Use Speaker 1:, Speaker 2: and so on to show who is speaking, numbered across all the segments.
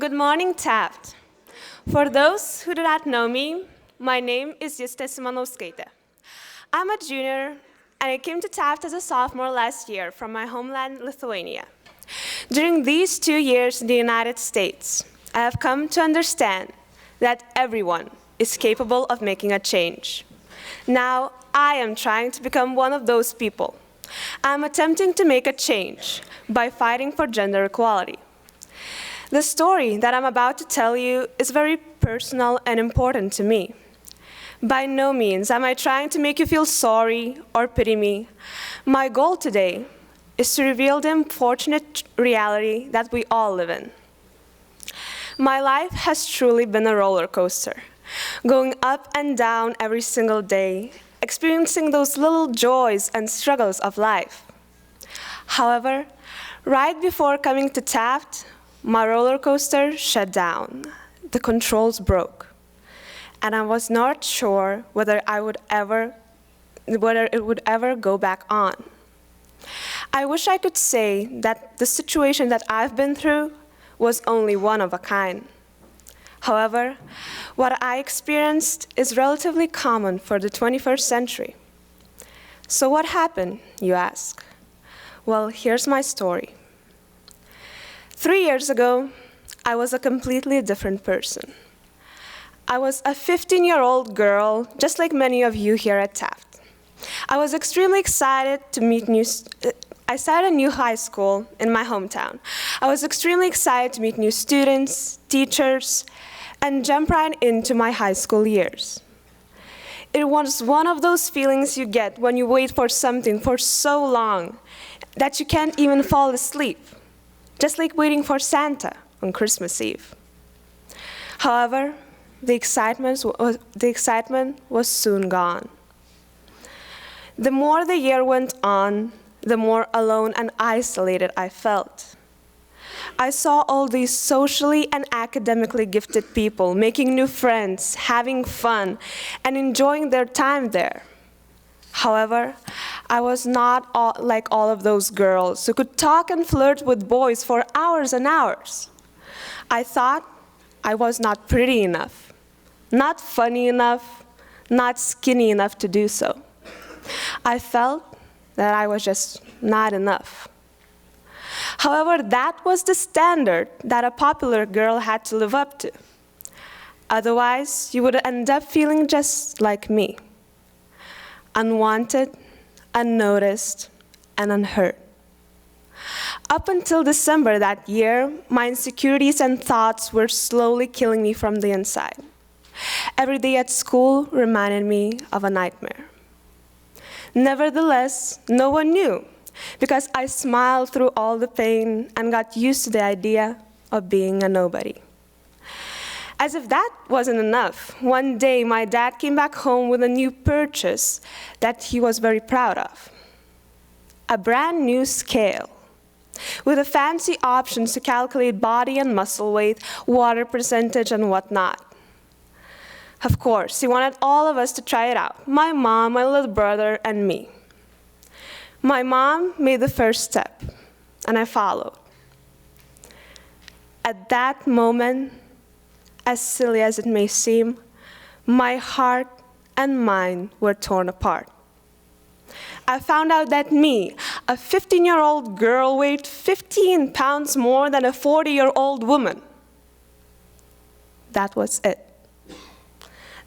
Speaker 1: Good morning, Taft. For those who do not know me, my name is Juste Simanauskaite. I'm a junior, and I came to Taft as a sophomore last year from my homeland, Lithuania. During these 2 years in the United States, I have come to understand that everyone is capable of making a change. Now, I am trying to become one of those people. I'm attempting to make a change by fighting for gender equality. The story that I'm about to tell you is very personal and important to me. By no means am I trying to make you feel sorry or pity me. My goal today is to reveal the unfortunate reality that we all live in. My life has truly been a roller coaster, going up and down every single day, experiencing those little joys and struggles of life. However, right before coming to Taft, my roller coaster shut down. The controls broke, and I was not sure whether it would ever go back on. I wish I could say that the situation that I've been through was only one of a kind. However, what I experienced is relatively common for the 21st century. So what happened, you ask? Well, here's my story. 3 years ago, I was a completely different person. I was a 15-year-old girl, just like many of you here at Taft. I was extremely excited to meet I started a new high school in my hometown. I was extremely excited to meet new students, teachers, and jump right into my high school years. It was one of those feelings you get when you wait for something for so long that you can't even fall asleep, just like waiting for Santa on Christmas Eve. However, the excitement was soon gone. The more the year went on, the more alone and isolated I felt. I saw all these socially and academically gifted people making new friends, having fun, and enjoying their time there. However, I was not like all of those girls who could talk and flirt with boys for hours and hours. I thought I was not pretty enough, not funny enough, not skinny enough to do so. I felt that I was just not enough. However, that was the standard that a popular girl had to live up to. Otherwise, you would end up feeling just like me, unwanted, unnoticed, and unheard. Up until December that year, my insecurities and thoughts were slowly killing me from the inside. Every day at school reminded me of a nightmare. Nevertheless, no one knew, because I smiled through all the pain and got used to the idea of being a nobody. As if that wasn't enough, one day my dad came back home with a new purchase that he was very proud of. A brand new scale, with the fancy options to calculate body and muscle weight, water percentage, and whatnot. Of course, he wanted all of us to try it out, my mom, my little brother, and me. My mom made the first step, and I followed. At that moment, as silly as it may seem, my heart and mind were torn apart. I found out that me, a 15-year-old girl, weighed 15 pounds more than a 40-year-old woman. That was it.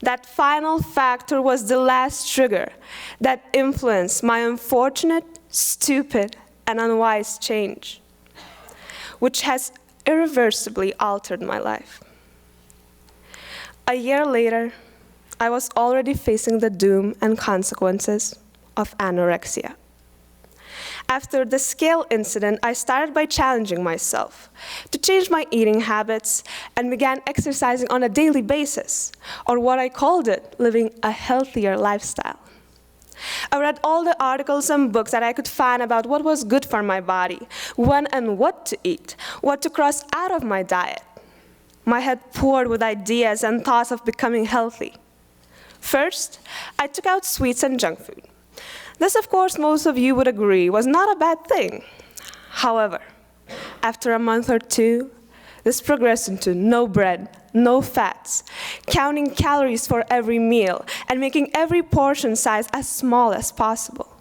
Speaker 1: That final factor was the last trigger that influenced my unfortunate, stupid, and unwise change, which has irreversibly altered my life. A year later, I was already facing the doom and consequences of anorexia. After the scale incident, I started by challenging myself to change my eating habits and began exercising on a daily basis, or what I called it, living a healthier lifestyle. I read all the articles and books that I could find about what was good for my body, when and what to eat, what to cross out of my diet. My head poured with ideas and thoughts of becoming healthy. First, I took out sweets and junk food. This, of course, most of you would agree, was not a bad thing. However, after a month or two, this progressed into no bread, no fats, counting calories for every meal, and making every portion size as small as possible.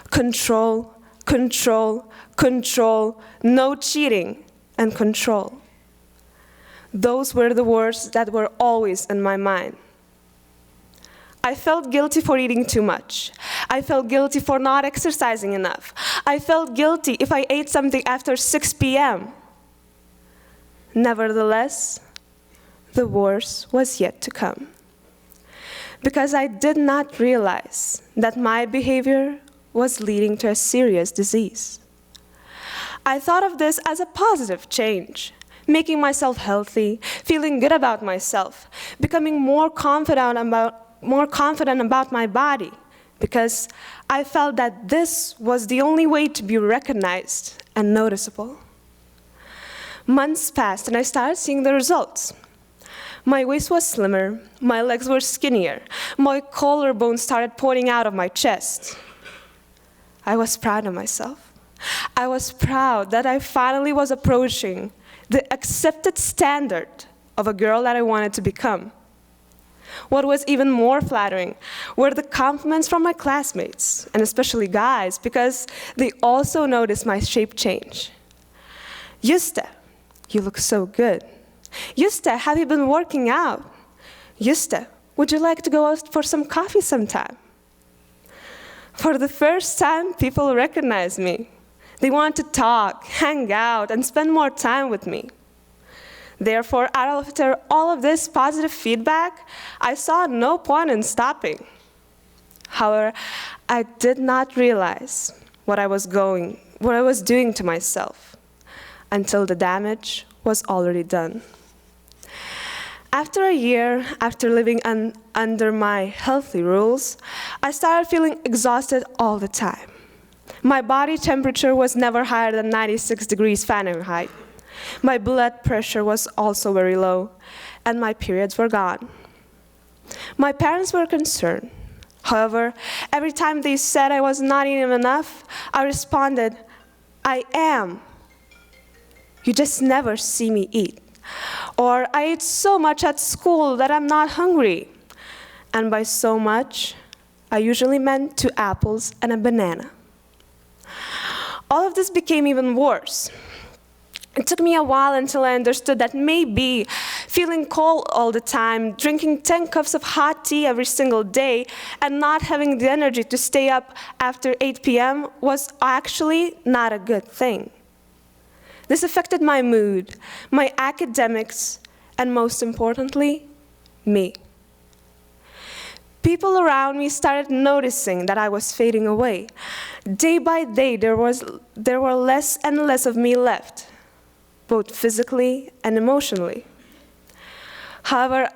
Speaker 1: Control, control, control, no cheating, and control. Those were the words that were always in my mind. I felt guilty for eating too much. I felt guilty for not exercising enough. I felt guilty if I ate something after 6 p.m. Nevertheless, the worst was yet to come, because I did not realize that my behavior was leading to a serious disease. I thought of this as a positive change, making myself healthy, feeling good about myself, becoming more confident about my body, because I felt that this was the only way to be recognized and noticeable. Months passed and I started seeing the results. My waist was slimmer, my legs were skinnier, my collarbone started pointing out of my chest. I was proud of myself. I was proud that I finally was approaching the accepted standard of a girl that I wanted to become. What was even more flattering were the compliments from my classmates, and especially guys, because they also noticed my shape change. Juste, you look so good. Juste, have you been working out? Juste, would you like to go out for some coffee sometime? For the first time, people recognized me. They wanted to talk, hang out, and spend more time with me. Therefore, after all of this positive feedback, I saw no point in stopping. However, I did not realize what I was doing to myself until the damage was already done. After a year, after living under my healthy rules, I started feeling exhausted all the time. My body temperature was never higher than 96 degrees Fahrenheit. My blood pressure was also very low, and my periods were gone. My parents were concerned. However, every time they said I was not eating enough, I responded, I am. You just never see me eat. Or I ate so much at school that I'm not hungry. And by so much, I usually meant 2 apples and a banana. All of this became even worse. It took me a while until I understood that maybe feeling cold all the time, drinking 10 cups of hot tea every single day, and not having the energy to stay up after 8 p.m. was actually not a good thing. This affected my mood, my academics, and most importantly, me. People around me started noticing that I was fading away. Day by day, there were less and less of me left, both physically and emotionally. However,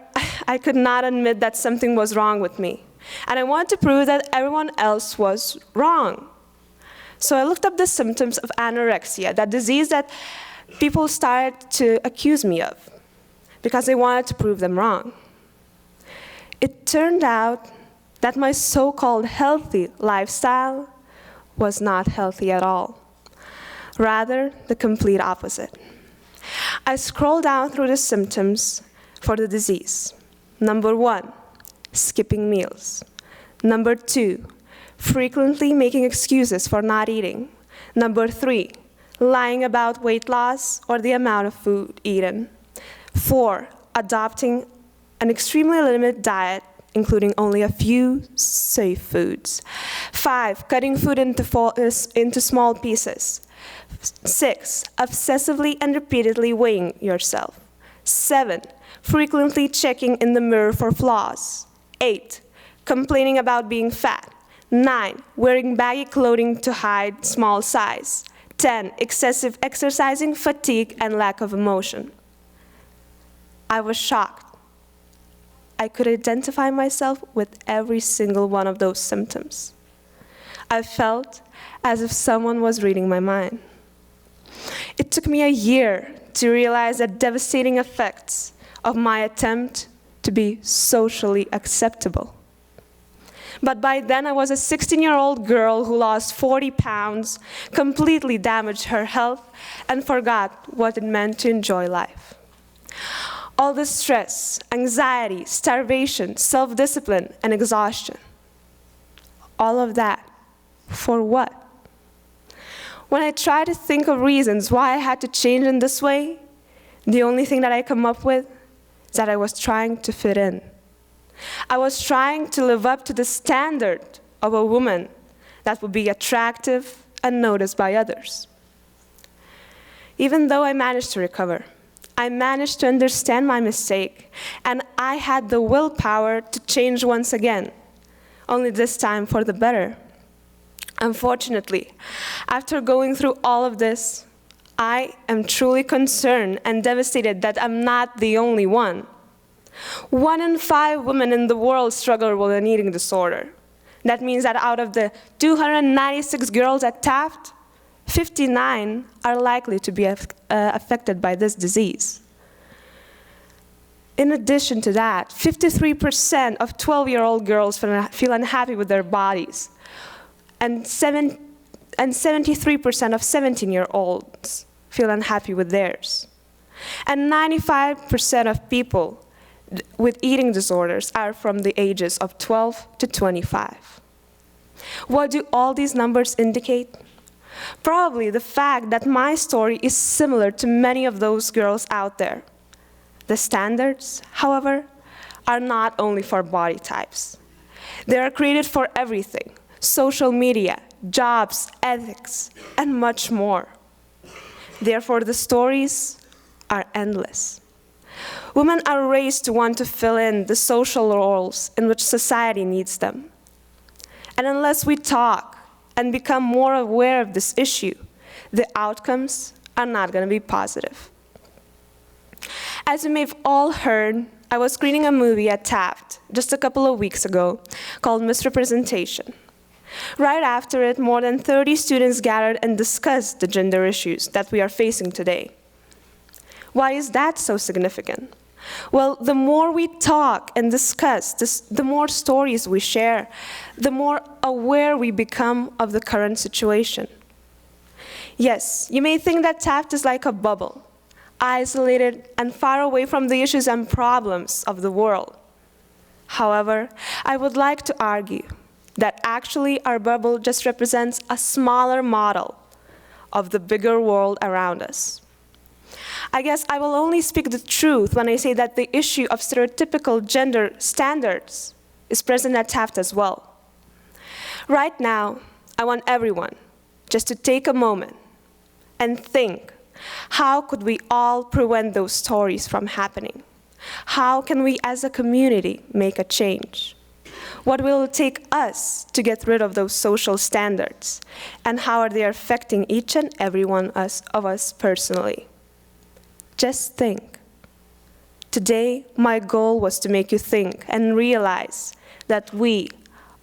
Speaker 1: I could not admit that something was wrong with me, and I wanted to prove that everyone else was wrong. So I looked up the symptoms of anorexia, that disease that people started to accuse me of, because they wanted to prove them wrong. It turned out that my so-called healthy lifestyle was not healthy at all. Rather, the complete opposite. I scrolled down through the symptoms for the disease. Number 1, skipping meals. Number 2, frequently making excuses for not eating. Number 3, lying about weight loss or the amount of food eaten. 4, adopting an extremely limited diet, including only a few safe foods. 5, cutting food into small pieces. 6, obsessively and repeatedly weighing yourself. 7, frequently checking in the mirror for flaws. 8, complaining about being fat. 9, wearing baggy clothing to hide small size. 10, excessive exercising, fatigue, and lack of emotion. I was shocked. I could identify myself with every single one of those symptoms. I felt as if someone was reading my mind. It took me a year to realize the devastating effects of my attempt to be socially acceptable. But by then, I was a 16-year-old girl who lost 40 pounds, completely damaged her health, and forgot what it meant to enjoy life. All the stress, anxiety, starvation, self-discipline, and exhaustion. All of that, for what? When I try to think of reasons why I had to change in this way, the only thing that I come up with is that I was trying to fit in. I was trying to live up to the standard of a woman that would be attractive and noticed by others. Even though I managed to recover, I managed to understand my mistake, and I had the willpower to change once again, only this time for the better. Unfortunately, after going through all of this, I am truly concerned and devastated that I'm not the only one. 1 in 5 women in the world struggle with an eating disorder. That means that out of the 296 girls at Taft, 59 are likely to be affected by this disease. In addition to that, 53% of 12-year-old girls feel unhappy with their bodies, and 73% of 17-year-olds feel unhappy with theirs. And 95% of people with eating disorders are from the ages of 12 to 25. What do all these numbers indicate? Probably the fact that my story is similar to many of those girls out there. The standards, however, are not only for body types. They are created for everything: social media, jobs, ethics, and much more. Therefore, the stories are endless. Women are raised to want to fill in the social roles in which society needs them. And unless we talk and become more aware of this issue, the outcomes are not going to be positive. As you may have all heard, I was screening a movie at Taft just a couple of weeks ago called Misrepresentation. Right after it, more than 30 students gathered and discussed the gender issues that we are facing today. Why is that so significant? Well, the more we talk and discuss, the more stories we share, the more aware we become of the current situation. Yes, you may think that Taft is like a bubble, isolated and far away from the issues and problems of the world. However, I would like to argue that actually our bubble just represents a smaller model of the bigger world around us. I guess I will only speak the truth when I say that the issue of stereotypical gender standards is present at Taft as well. Right now, I want everyone just to take a moment and think, how could we all prevent those stories from happening? How can we as a community make a change? What will it take us to get rid of those social standards? And how are they affecting each and every one of us personally? Just think. Today, my goal was to make you think and realize that we,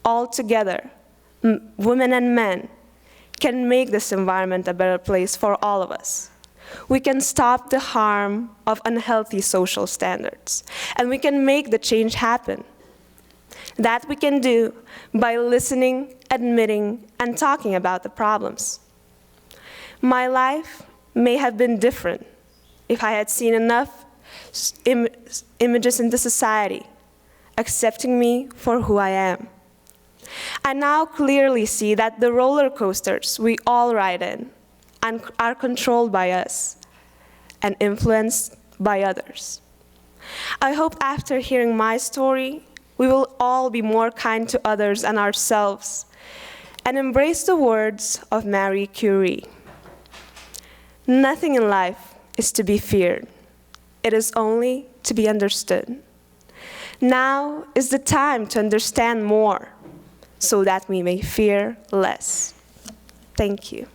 Speaker 1: all together, women and men, can make this environment a better place for all of us. We can stop the harm of unhealthy social standards, and we can make the change happen. That we can do by listening, admitting, and talking about the problems. My life may have been different if I had seen enough images in the society accepting me for who I am. I now clearly see that the roller coasters we all ride in and are controlled by us and influenced by others. I hope after hearing my story, we will all be more kind to others and ourselves and embrace the words of Marie Curie. Nothing in life is to be feared. It is only to be understood. Now is the time to understand more so that we may fear less. Thank you.